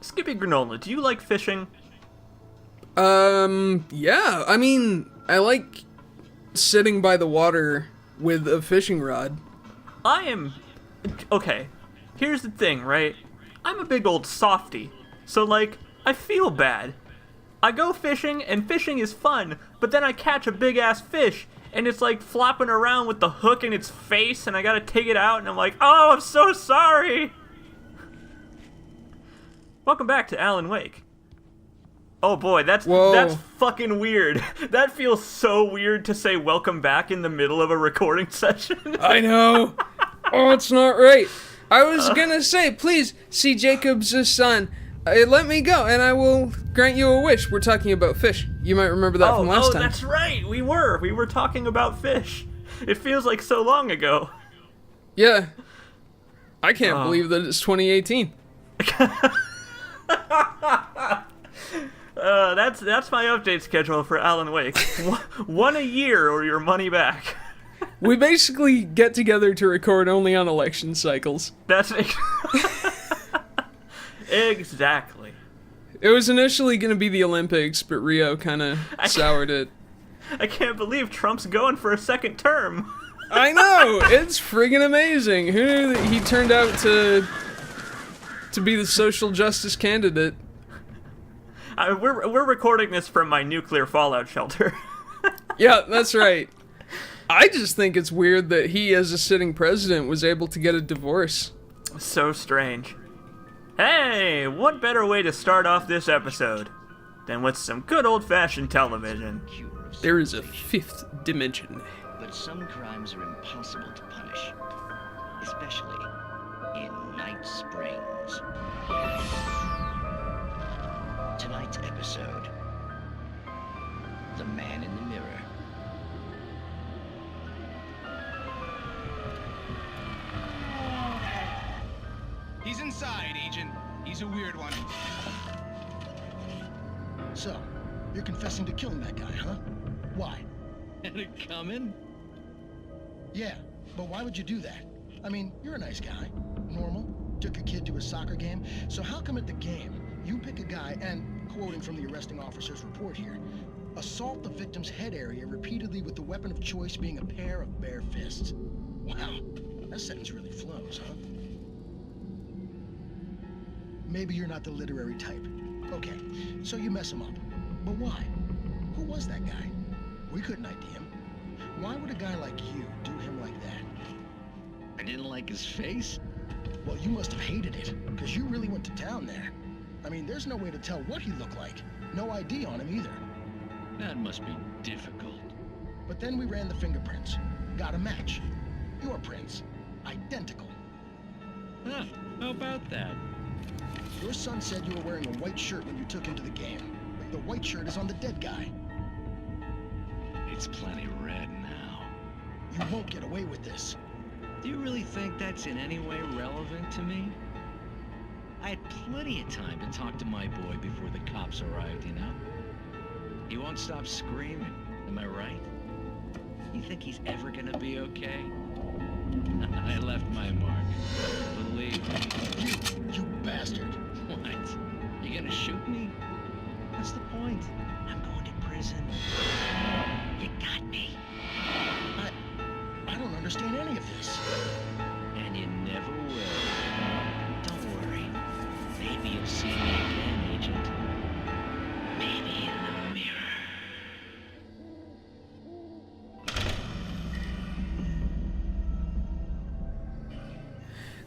Skippy Granola, do you like fishing? Yeah. I mean, I like sitting by the water with a fishing rod. I am... Okay, here's the thing, right? I'm a big old softy, so, like, I feel bad. I go fishing, and fishing is fun, but then I catch a big-ass fish, and it's, like, flopping around with the hook in its face, and I gotta take it out, and I'm like, oh, I'm so sorry! Welcome back to Alan Wake. Oh boy, that's fucking weird. That feels so weird to say welcome back in the middle of a recording session. I know. Oh, it's not right. I was gonna say, please see Jacob's son. Let me go, and I will grant you a wish. We're talking about fish. You might remember that from last time. Oh, that's right. We were talking about fish. It feels like so long ago. Yeah. I can't believe that it's 2018. That's my update schedule for Alan Wake. One a year or your money back. We basically get together to record only on election cycles. That's exactly. It was initially going to be the Olympics, but Rio kind of soured it. I can't believe Trump's going for a second term. I know! It's friggin' amazing. Who knew that he turned out to be the social justice candidate? We're recording this from my nuclear fallout shelter. Yeah, that's right. I just think it's weird that he, as a sitting president, was able to get a divorce. So strange. Hey, what better way to start off this episode than with some good old-fashioned television? There is a fifth dimension. But some crimes are impossible to punish, especially in Night Springs. Tonight's episode, The Man in the Mirror. He's inside, Agent. He's a weird one. So, you're confessing to killing that guy, huh? Why? Had it coming? Yeah, but why would you do that? I mean, you're a nice guy. Normal. Took your kid to a soccer game. So how come at the game, you pick a guy and, quoting from the arresting officer's report here, assault the victim's head area repeatedly with the weapon of choice being a pair of bare fists? Wow, that sentence really flows, huh? Maybe you're not the literary type. Okay, so you mess him up. But why? Who was that guy? We couldn't ID him. Why would a guy like you do him like that? I didn't like his face. Well, you must have hated it, because you really went to town there. I mean, there's no way to tell what he looked like. No ID on him either. That must be difficult. But then we ran the fingerprints. Got a match. Your prints. Identical. Huh, how about that? Your son said you were wearing a white shirt when you took him to the game. The white shirt is on the dead guy. It's plenty red now. You won't get away with this. Do you really think that's in any way relevant to me? I had plenty of time to talk to my boy before the cops arrived, you know? He won't stop screaming, am I right? You think he's ever gonna be okay? I left my mark. Believe me. You bastard. What? You gonna shoot me? What's the point? I'm going to prison. You got me. I don't understand any of this. And you never will. Don't worry. Maybe you'll see me again, Agent. Maybe in the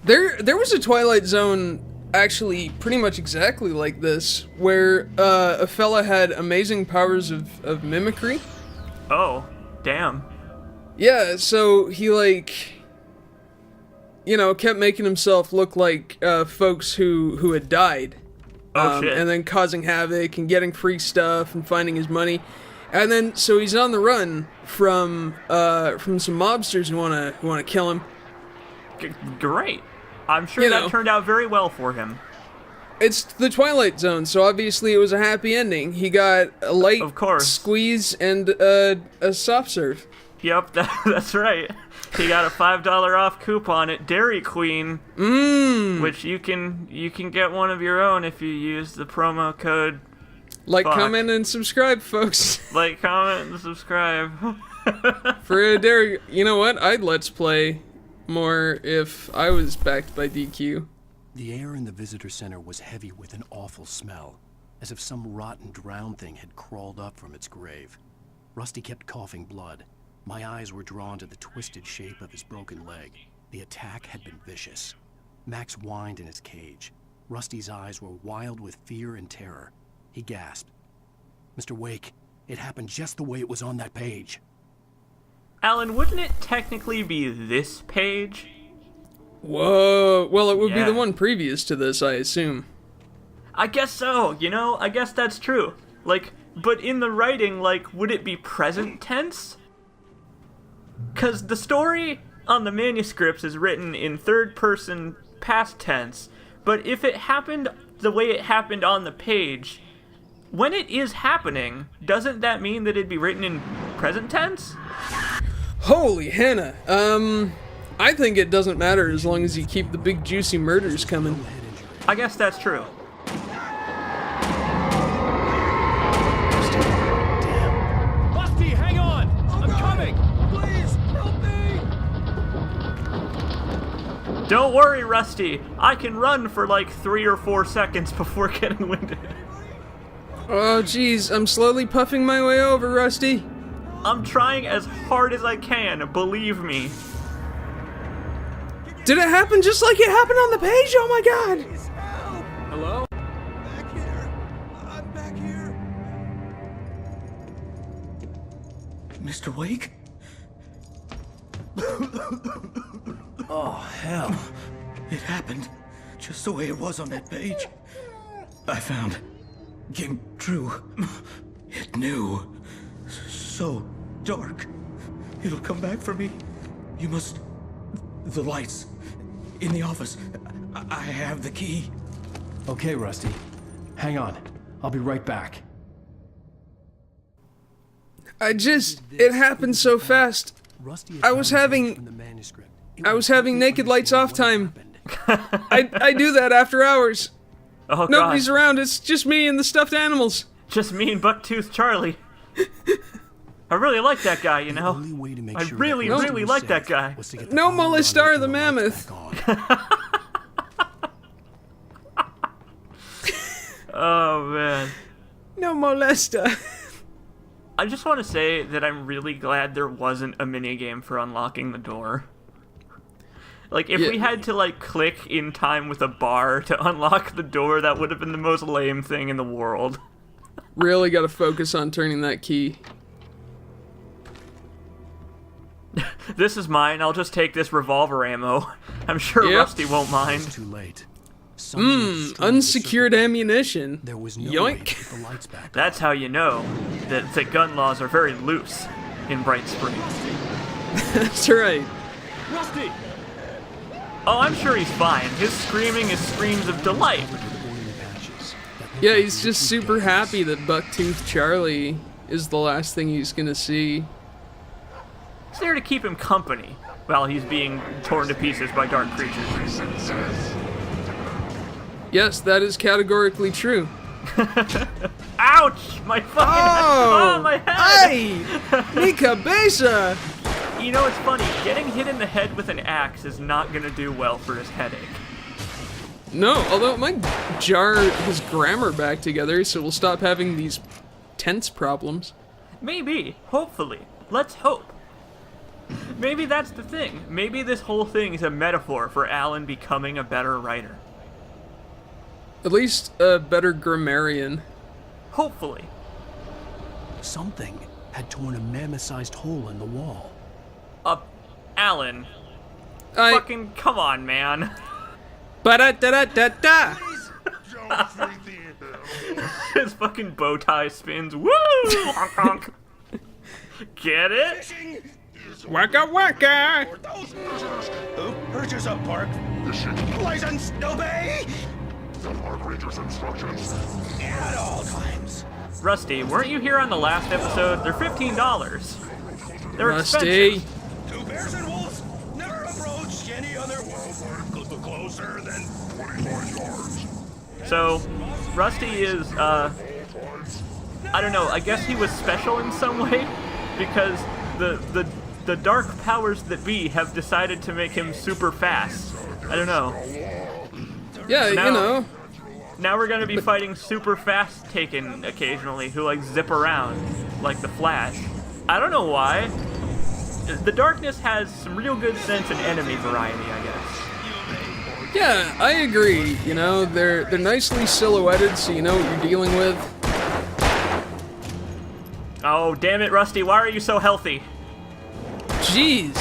mirror. There was a Twilight Zone actually pretty much exactly like this, where a fella had amazing powers of mimicry. Oh, damn. Yeah, so he, like, you know, kept making himself look like folks who had died. Oh, shit. And then causing havoc and getting free stuff and finding his money. And then, so he's on the run from some mobsters who wanna kill him. Great. I'm sure that turned out very well for him. It's the Twilight Zone, so obviously it was a happy ending. He got a light Of course. squeeze and a soft serve. Yep, that's right. He got a $5 off coupon at Dairy Queen, which you can get one of your own if you use the promo code. Like, Fuck. comment, and subscribe, folks. Like, comment, and subscribe. For a dairy, you know what? I'd let's play more if I was backed by DQ. The air in the visitor center was heavy with an awful smell, as if some rotten drowned thing had crawled up from its grave. Rusty kept coughing blood. My eyes were drawn to the twisted shape of his broken leg. The attack had been vicious. Max whined in his cage. Rusty's eyes were wild with fear and terror. He gasped. Mr. Wake, it happened just the way it was on that page. Alan, wouldn't it technically be this page? Whoa. Well, it would be Yeah. the one previous to this, I assume. I guess so, I guess that's true. Like, but in the writing, like, would it be present tense? 'Cause the story on the manuscripts is written in third person past tense, but if it happened the way it happened on the page, when it is happening, doesn't that mean that it'd be written in present tense? Holy Hannah. I think it doesn't matter as long as you keep the big juicy murders coming. I guess that's true. Rusty, hang on! I'm coming! Please, help me! Don't worry, Rusty. I can run for like 3 or 4 seconds before getting winded. Oh, jeez, I'm slowly puffing my way over, Rusty. I'm trying as hard as I can, believe me. Did it happen just like it happened on the page? Oh my god! Hello? Back here. I'm back here. Mr. Wake? Oh, hell. It happened just the way it was on that page. I found. Came true. It knew. So dark. It'll come back for me. You must. The lights. In the office. I have the key. Okay, Rusty. Hang on. I'll be right back. It happened so fast. Rusty I was having- from the manuscript. I was having naked lights off time. I do that after hours. Oh, Nobody's God. around, it's just me and the stuffed animals. Just me and Bucktooth Charlie. I really like that guy, I really, really like that guy. No Molestar the mammoth. Oh, man. No molesta. I just want to say that I'm really glad there wasn't a minigame for unlocking the door. Like, if we Yeah. had to, like, click in time with a bar to unlock the door, that would have been the most lame thing in the world. Really gotta focus on turning that key. This is mine, I'll just take this revolver ammo. I'm sure Yep. Rusty won't mind. Too late. Someone had destroyed the Unsecured circuit. ammunition. There was no way to Yoink. get the lights back. That's how you know that the gun laws are very loose in Bright Springs. That's right. Rusty! Oh, I'm sure he's fine. His screaming is screams of delight. Yeah, he's just super happy that Bucktooth Charlie is the last thing he's gonna see. It's there to keep him company while he's being torn to pieces by dark creatures. Yes, that is categorically true. Ouch! My fucking head! Oh, my head! Ay! Mi cabeza! You know, it's funny. Getting hit in the head with an axe is not gonna do well for his headache. No, although it might jar his grammar back together, so we'll stop having these tense problems. Maybe. Hopefully. Let's hope. Maybe that's the thing. Maybe this whole thing is a metaphor for Alan becoming a better writer. At least a better grammarian. Hopefully. Something had torn a mammoth-sized hole in the wall. Alan. I. Fucking come on, man. Ba-da-da-da-da-da! His fucking bow tie spins. Woo! Honk, honk. Get it? Waka waka! Who purchase a park? License obey! At all times. Rusty, weren't you here on the last episode? They're $15. They're Rusty. expensive. Two bears and wolves never approached any other wolf closer than 25 yards. So, Rusty is, I don't know, I guess he was special in some way, because the dark powers that be have decided to make him super fast. I don't know. Yeah, Now- you know. Now we're gonna be fighting super fast Taken occasionally, who like zip around, like the Flash. I don't know why. The darkness has some real good sense in enemy variety, I guess. Yeah, I agree. You know, they're nicely silhouetted, so you know what you're dealing with. Oh, damn it, Rusty, why are you so healthy? Jeez.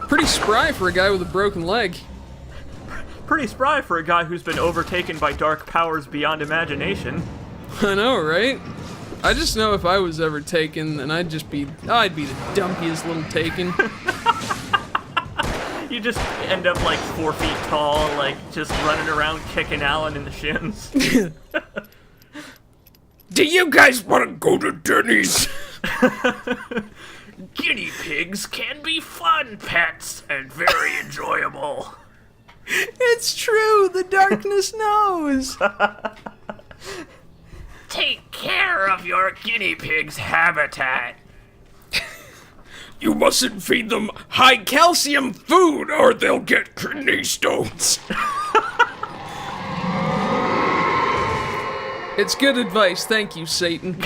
Pretty spry for a guy with a broken leg. Pretty spry for a guy who's been overtaken by dark powers beyond imagination. I know, right? I just know if I was ever taken, then I'd be the dumpiest little taken. You just end up like 4 feet tall, like just running around kicking Alan in the shins. Do you guys want to go to Denny's? Guinea pigs can be fun pets and very enjoyable. It's true, the darkness knows. Take care of your guinea pig's habitat. You mustn't feed them high calcium food or they'll get kidney stones. It's good advice, thank you, Satan.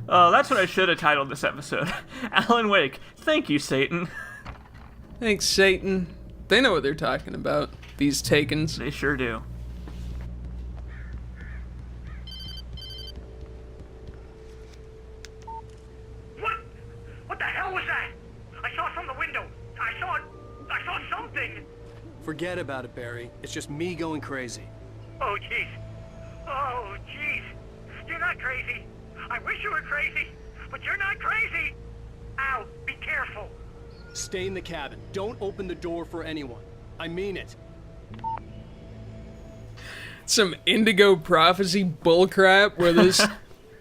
Oh, that's what I should have titled this episode. Alan Wake, thank you, Satan. Thanks, Satan. They know what they're talking about, these takens. They sure do. What the hell was that? I saw it from the window. I saw something. Forget about it, Barry. It's just me going crazy. Oh, jeez. Oh, jeez. You're not crazy. I wish you were crazy, but you're not crazy. Ow, be careful. Stay in the cabin. Don't open the door for anyone. I mean it. Some Indigo Prophecy bullcrap where this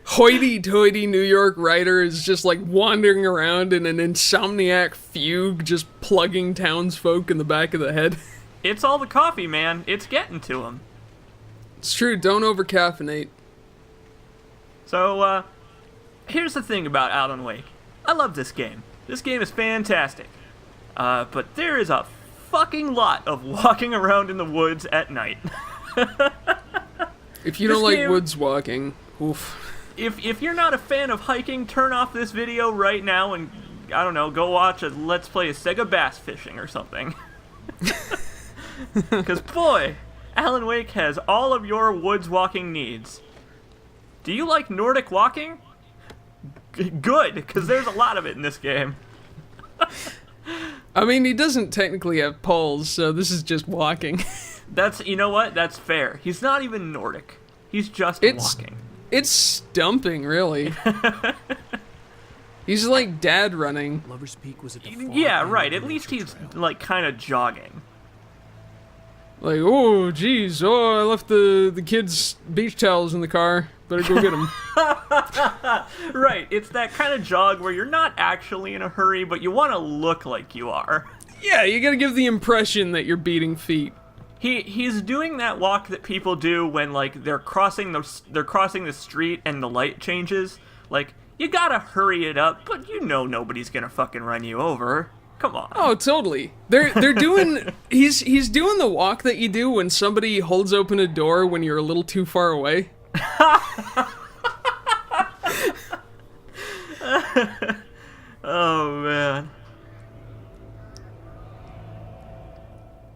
hoity-toity New York writer is just like wandering around in an insomniac fugue, just plugging townsfolk in the back of the head. It's all the coffee, man. It's getting to him. It's true, don't over-caffeinate. So, here's the thing about Alan Wake. I love this game. This game is fantastic. But there is a fucking lot of walking around in the woods at night. If you This don't like game- woods walking, oof. If you're not a fan of hiking, turn off this video right now and, I don't know, go watch a Let's Play of Sega Bass Fishing or something. Because, boy, Alan Wake has all of your woods walking needs. Do you like Nordic walking? Good, because there's a lot of it in this game. I mean, he doesn't technically have poles, so this is just walking. You know what? That's fair. He's not even Nordic. He's just walking. It's stumping, really. He's like dad running. Lover's Peak was at the far Yeah, end right. of At the least nature he's, trail. like, kind of jogging. Like, oh, geez, I left the kids' beach towels in the car. Better go get them. Right. It's that kind of jog where you're not actually in a hurry, but you want to look like you are. Yeah, you gotta give the impression that you're beating feet. He's doing that walk that people do when, like, they're crossing the street and the light changes. Like, you gotta hurry it up, but you know nobody's gonna fucking run you over. Come on. Oh, totally. They're doing he's doing the walk that you do when somebody holds open a door when you're a little too far away. Oh, man.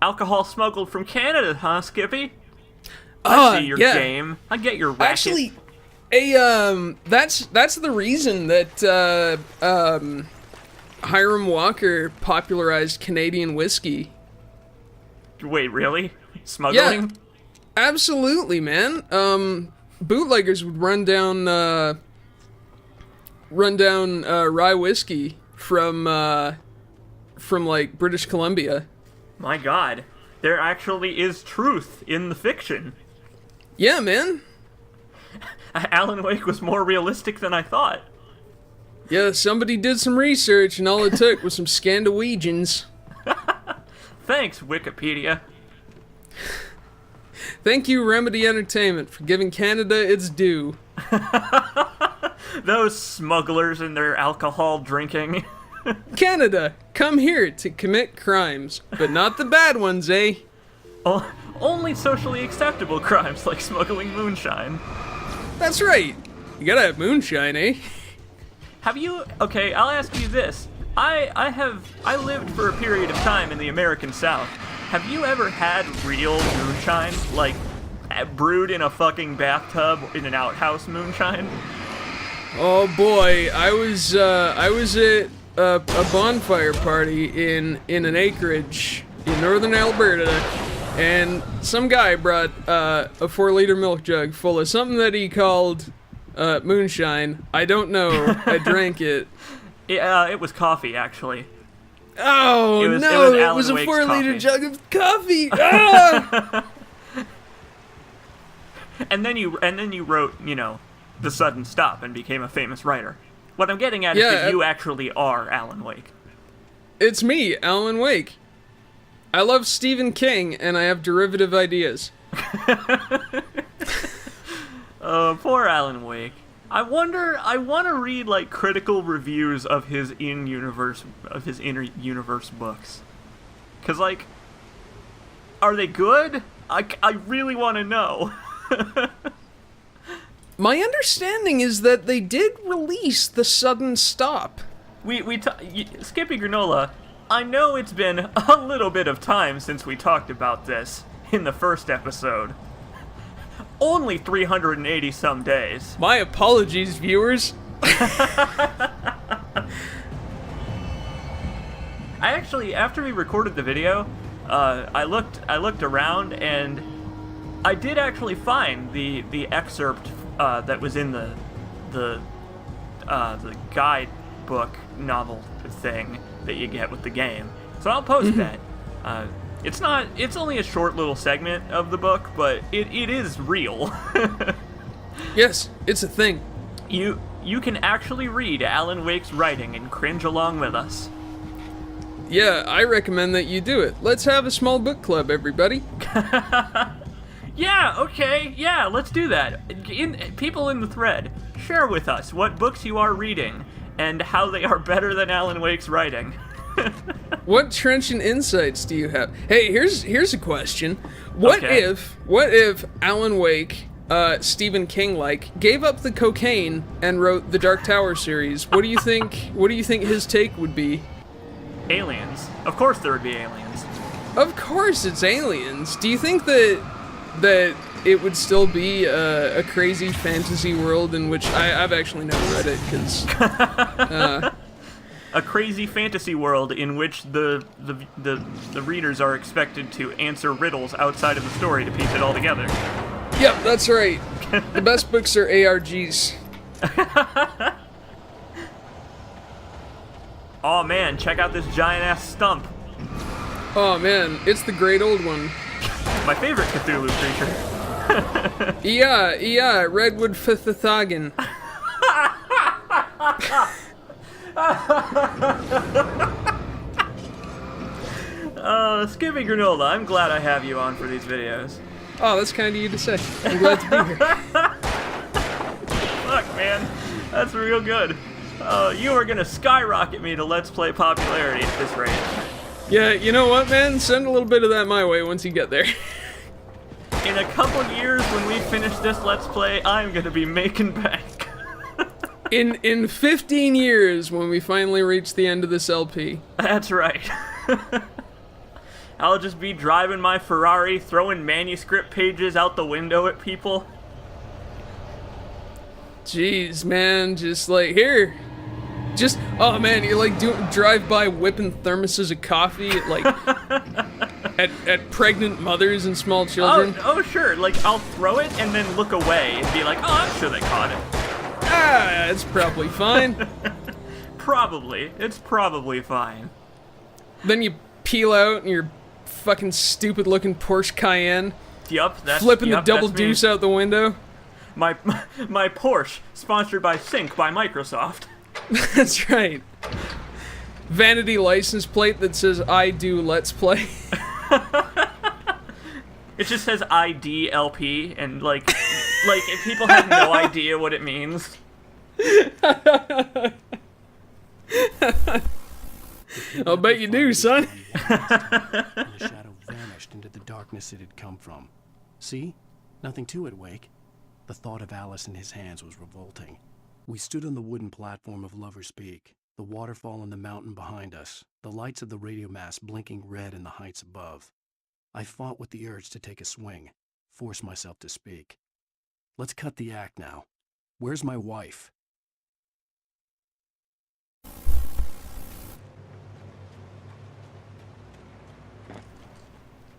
Alcohol smuggled from Canada, huh, Skippy? I see your yeah. game. I get your racket. Actually, that's the reason that Hiram Walker popularized Canadian whiskey. Wait, really? Smuggling? Yeah, absolutely, man. Bootleggers would run down rye whiskey from like British Columbia. My God, there actually is truth in the fiction. Yeah, man. Alan Wake was more realistic than I thought. Yeah, somebody did some research, and all it took was some Scandinavians. Thanks, Wikipedia. Thank you, Remedy Entertainment, for giving Canada its due. Those smugglers and their alcohol drinking. Canada, come here to commit crimes, but not the bad ones, eh? Only socially acceptable crimes like smuggling moonshine. That's right. You gotta have moonshine, eh? Have you... Okay, I'll ask you this. I lived for a period of time in the American South. Have you ever had real moonshine? Like, brewed in a fucking bathtub in an outhouse moonshine? Oh boy, I was at a bonfire party in an acreage in northern Alberta, and some guy brought a 4-liter milk jug full of something that he called moonshine. I don't know. I drank it. It was coffee, actually. Oh, it was a 4-liter jug of coffee. Ah! and then you wrote, The Sudden Stop and became a famous writer. What I'm getting at is that you actually are Alan Wake. It's me, Alan Wake. I love Stephen King, and I have derivative ideas. Poor Alan Wake. I want to read like critical reviews of his inner universe books. 'Cause like, are they good? I really want to know. My understanding is that they did release The Sudden Stop. Skippy Granola, I know it's been a little bit of time since we talked about this in the first episode. Only 380 some days. My apologies, viewers. I actually, after we recorded the video, I looked around and I did actually find the excerpt that was in the guidebook novel thing that you get with the game. So I'll post that. It's only a short little segment of the book, but it is real. Yes, it's a thing. You can actually read Alan Wake's writing and cringe along with us. Yeah, I recommend that you do it. Let's have a small book club, everybody. Yeah, okay, yeah, let's do that. People in the thread, share with us what books you are reading and how they are better than Alan Wake's writing. What trenchant insights do you have? Hey, here's a question. What if Alan Wake, Stephen King-like, gave up the cocaine and wrote the Dark Tower series? What do you think his take would be? Aliens. Of course there would be aliens. Of course it's aliens. Do you think that it would still be a crazy fantasy world in which I've actually never read it because a crazy fantasy world in which the readers are expected to answer riddles outside of the story to piece it all together. Yep, that's right. The best books are ARGs. Oh man, check out this giant ass stump. Oh man, it's the great old one. My favorite Cthulhu creature. Yeah, Redwood Fithathagan. Skippy Granola, I'm glad I have you on for these videos. Oh, that's kind of you to say. I'm glad to be here. Fuck, man. That's real good. You are gonna skyrocket me to Let's Play popularity at this rate. Yeah, you know what, man? Send a little bit of that my way once you get there. In a couple years, when we finish this Let's Play, I'm gonna be making bank. In 15 years, when we finally reach the end of this LP. That's right. I'll just be driving my Ferrari, throwing manuscript pages out the window at people. Jeez, man, just like, here. Just, oh man, you're like drive by whipping thermoses of coffee at like, at pregnant mothers and small children. Oh, sure, like, I'll throw it and then look away and be like, oh, I'm sure they caught it. Ah, it's probably fine. Probably. It's probably fine. Then you peel out in your fucking stupid looking Porsche Cayenne. Yup, that's flipping the double that's deuce me. out the window. My Porsche, sponsored by Sync by Microsoft. That's right. Vanity license plate that says I do Let's Play. It just says IDLP, and like if people have no idea what it means. I'll bet you do, son. And the shadow vanished into the darkness it had come from. See? Nothing to it, Wake. The thought of Alice in his hands was revolting. We stood on the wooden platform of Lover's Peak, the waterfall in the mountain behind us, the lights of the radio mast blinking red in the heights above. I fought with the urge to take a swing, force myself to speak. Let's cut the act now. Where's my wife?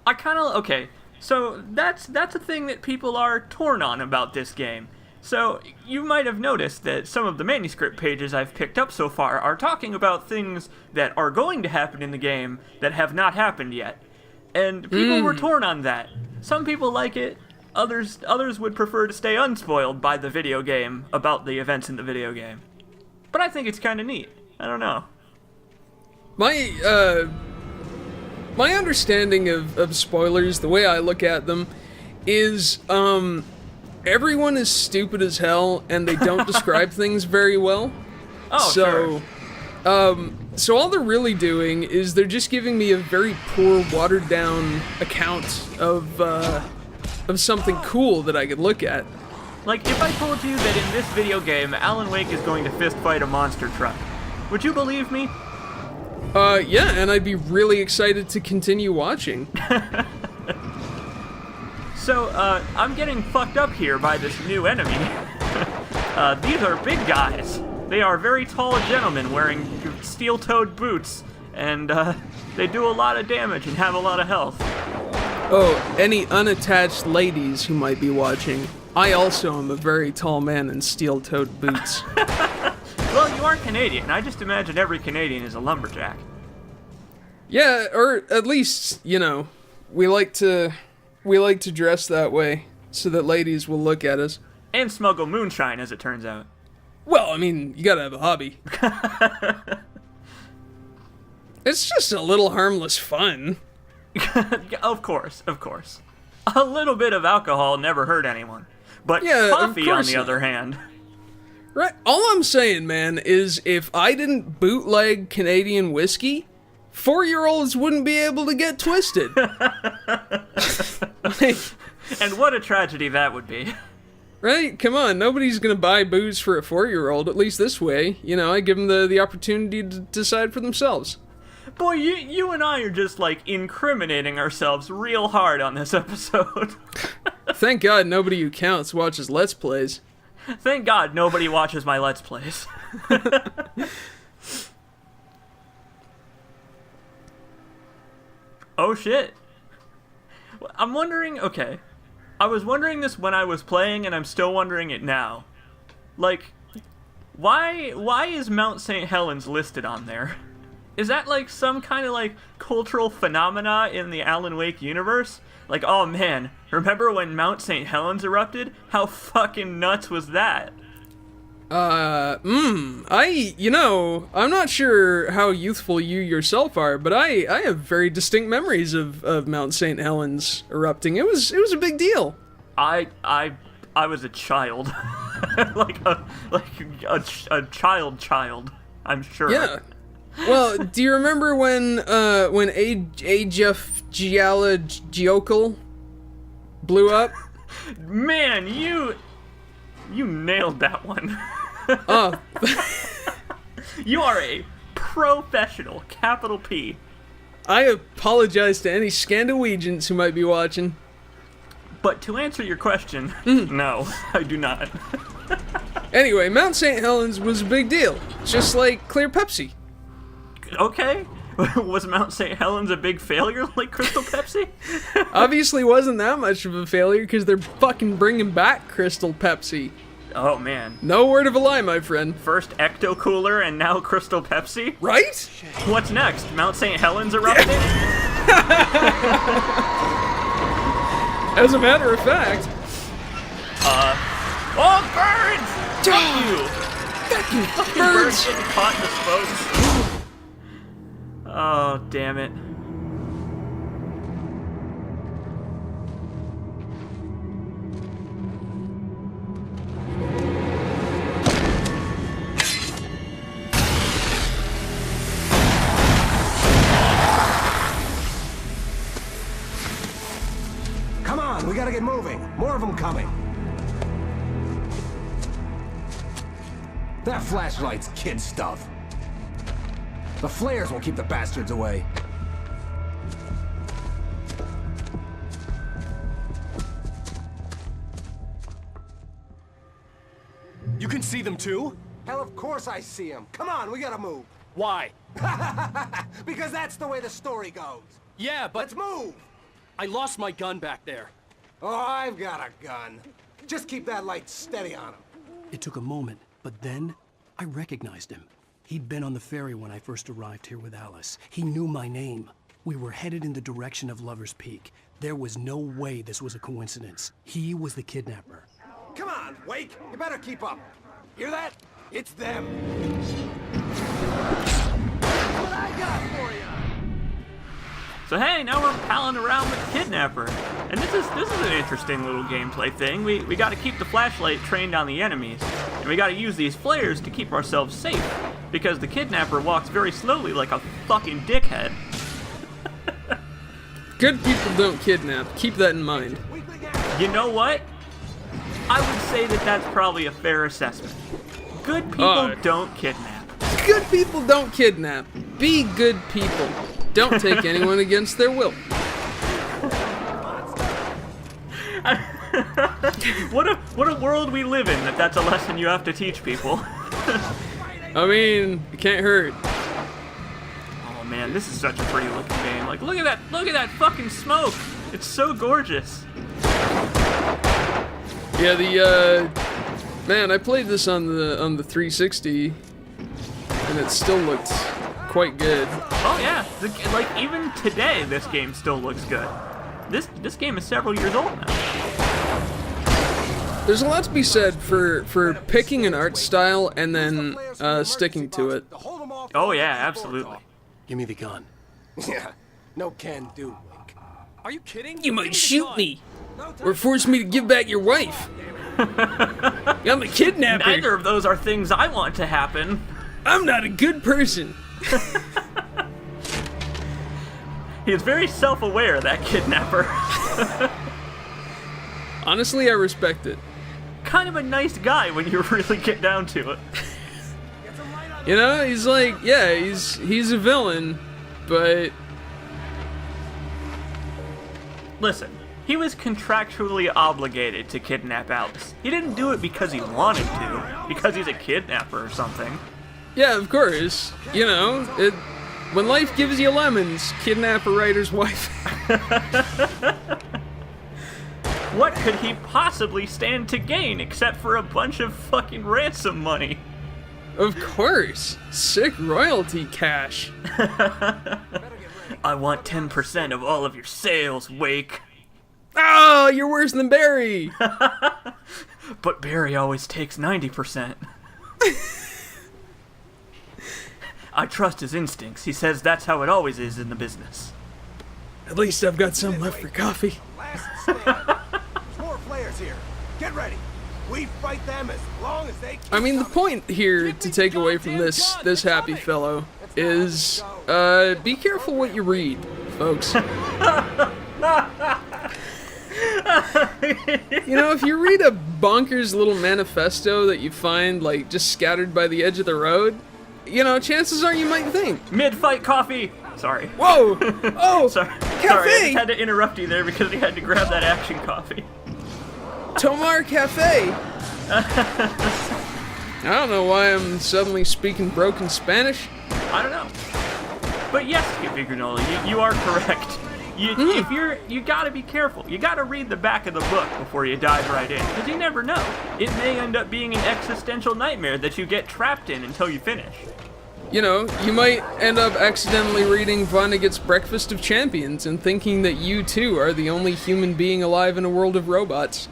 Okay, so that's a thing that people are torn on about this game. So you might have noticed that some of the manuscript pages I've picked up so far are talking about things that are going to happen in the game that have not happened yet. And people were torn on that. Some people like it, others would prefer to stay unspoiled by the video game about the events in the video game. But I think it's kind of neat. I don't know. My understanding of spoilers, the way I look at them, is everyone is stupid as hell and they don't describe things very well. Oh, sure. So all they're really doing is they're just giving me a very poor, watered-down account of something cool that I could look at. Like, if I told you that in this video game, Alan Wake is going to fist fight a monster truck, would you believe me? Yeah, and I'd be really excited to continue watching. So, I'm getting fucked up here by this new enemy. These are big guys. They are very tall gentlemen wearing steel-toed boots, and they do a lot of damage and have a lot of health. Oh, any unattached ladies who might be watching, I also am a very tall man in steel-toed boots. Well, you aren't Canadian. I just imagine every Canadian is a lumberjack. Yeah, or at least, you know, we like to dress that way so that ladies will look at us. And smuggle moonshine, as it turns out. Well, I mean, you gotta have a hobby. It's just a little harmless fun. Of course. A little bit of alcohol never hurt anyone. But Yeah, coffee, on the not. other hand... Right, all I'm saying, man, is if I didn't bootleg Canadian whiskey, 4-year-olds wouldn't be able to get twisted. And what a tragedy that would be. Right? Come on, nobody's gonna buy booze for a 4-year-old, at least this way. You know, I give them the opportunity to decide for themselves. Boy, you and I are just, like, incriminating ourselves real hard on this episode. Thank God nobody who counts watches Let's Plays. Thank God nobody watches my Let's Plays. Oh shit. I'm wondering, okay. I was wondering this when I was playing, and I'm still wondering it now. Like, why is Mount St. Helens listed on there? Is that like some kind of like cultural phenomena in the Alan Wake universe? Like, oh man, remember when Mount St. Helens erupted? How fucking nuts was that? I'm not sure how youthful you yourself are, but I have very distinct memories of Mount St. Helens erupting. It was a big deal. I was a child. like a child, I'm sure. Yeah. Well, do you remember when Ajuf Giokul blew up? Man, you nailed that one. Oh. You are a professional, capital P. I apologize to any Scandinavians who might be watching. But to answer your question, no, I do not. Anyway, Mount St. Helens was a big deal, just like Clear Pepsi. Okay. Was Mount St. Helens a big failure like Crystal Pepsi? Obviously wasn't that much of a failure because they're fucking bringing back Crystal Pepsi. Oh man. No word of a lie, my friend. First Ecto Cooler and now Crystal Pepsi? Right? What's next? Mount St. Helens erupted? As a matter of fact. Oh, birds! Fuck you! Fucking Birds birds! getting caught in the spokes. Oh, damn it. Come on, we gotta get moving. More of them coming. That flashlight's kid stuff. The flares will keep the bastards away. You can see them too? Hell, of course I see them. Come on, we gotta move. Why? Because that's the way the story goes. Yeah, but Let's move! I lost my gun back there. Oh, I've got a gun. Just keep that light steady on him. It took a moment, but then I recognized him. He'd been on the ferry when I first arrived here with Alice. He knew my name. We were headed in the direction of Lover's Peak. There was no way this was a coincidence. He was the kidnapper. Come on, Wake! You better keep up. Hear that? It's them. What I got for you? So hey, now we're palling around with the kidnapper. And this is an interesting little gameplay thing. We gotta keep the flashlight trained on the enemies. And we gotta use these flares to keep ourselves safe. Because the kidnapper walks very slowly like a fucking dickhead. Good people don't kidnap. Keep that in mind. You know what? I would say that that's probably a fair assessment. Good people don't kidnap. Good people don't kidnap. Be good people. Don't take anyone against their will. What a world we live in that's a lesson you have to teach people. I mean, it can't hurt. Oh man, this is such a pretty looking game. Like look at that fucking smoke. It's so gorgeous. Yeah, man, I played this on the 360 and it still looked quite good. Oh yeah, like even today this game still looks good. This game is several years old now. There's a lot to be said for picking an art style and then sticking to it. Oh yeah, absolutely. Give me the gun. Yeah, no can do, Wake. Are you kidding? You might shoot me, or force me to give back your wife. I'm a kidnapper. Neither of those are things I want to happen. I'm not a good person. He is very self-aware, that kidnapper. Honestly, I respect it. Kind of a nice guy when you really get down to it. You know, he's like, yeah, he's a villain, but listen, he was contractually obligated to kidnap Alice. He didn't do it because he wanted to, because he's a kidnapper or something. yeah, of course. You know, when life gives you lemons, kidnap a writer's wife. What could he possibly stand to gain except for a bunch of fucking ransom money? Of course. Sick royalty cash. I want 10% of all of your sales, Wake. Oh, you're worse than Barry. But Barry always takes 90%. I trust his instincts. He says that's how it always is in the business. At least I've got some left for coffee. Last stand. More players here. Get ready. We fight them as long as they keep I mean, the point here to take away from this happy fellow is, be careful what you read, folks. You know, if you read a bonkers little manifesto that you find, like, just scattered by the edge of the road, you know, chances are you might think. Mid-fight coffee! Sorry. Whoa! Oh! Sorry. Cafe! Sorry, I just had to interrupt you there because we had to grab that action coffee. Tomar Cafe! I don't know why I'm suddenly speaking broken Spanish. I don't know. But yes, Skippy Granola, you are correct. You gotta be careful. You gotta read the back of the book before you dive right in, because you never know. It may end up being an existential nightmare that you get trapped in until you finish. You know, you might end up accidentally reading Vonnegut's Breakfast of Champions and thinking that you too are the only human being alive in a world of robots.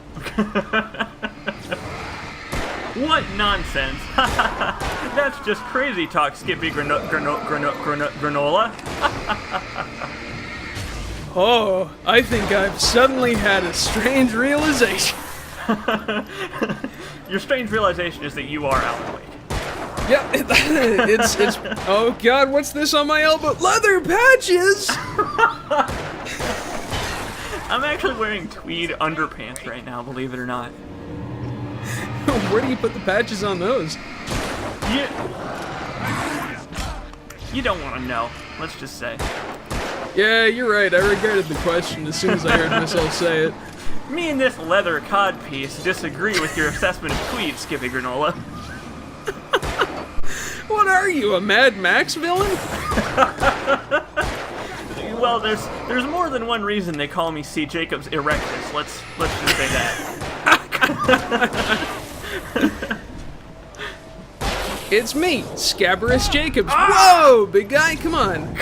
What nonsense! That's just crazy talk, Skippy Granola. Oh, I think I've suddenly had a strange realization. Your strange realization is that you are Alan Wake. Yeah, it's. Oh God, what's this on my elbow? Leather patches. I'm actually wearing tweed underpants right now, believe it or not. Where do you put the patches on those? You don't want to know. Let's just say. Yeah, you're right. I regretted the question as soon as I heard myself say it. Me and this leather codpiece disagree with your assessment of tweed, Skippy Granola. What are you, a Mad Max villain? Well, there's more than one reason they call me C. Jacobs Erectus. Let's just say that. It's me, Scabrous Jacobs. Whoa, big guy, come on.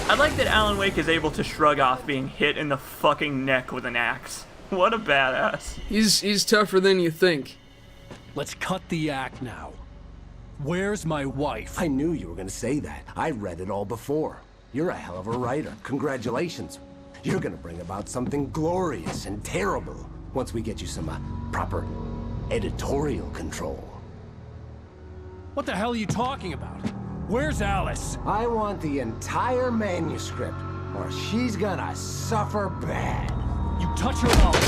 I like that Alan Wake is able to shrug off being hit in the fucking neck with an axe. What a badass. He's tougher than you think. Let's cut the act now. Where's my wife? I knew you were gonna say that. I read it all before. You're a hell of a writer. Congratulations. You're gonna bring about something glorious and terrible once we get you some proper editorial control. What the hell are you talking about? Where's Alice? I want the entire manuscript, or she's gonna suffer bad. You touch her mouth.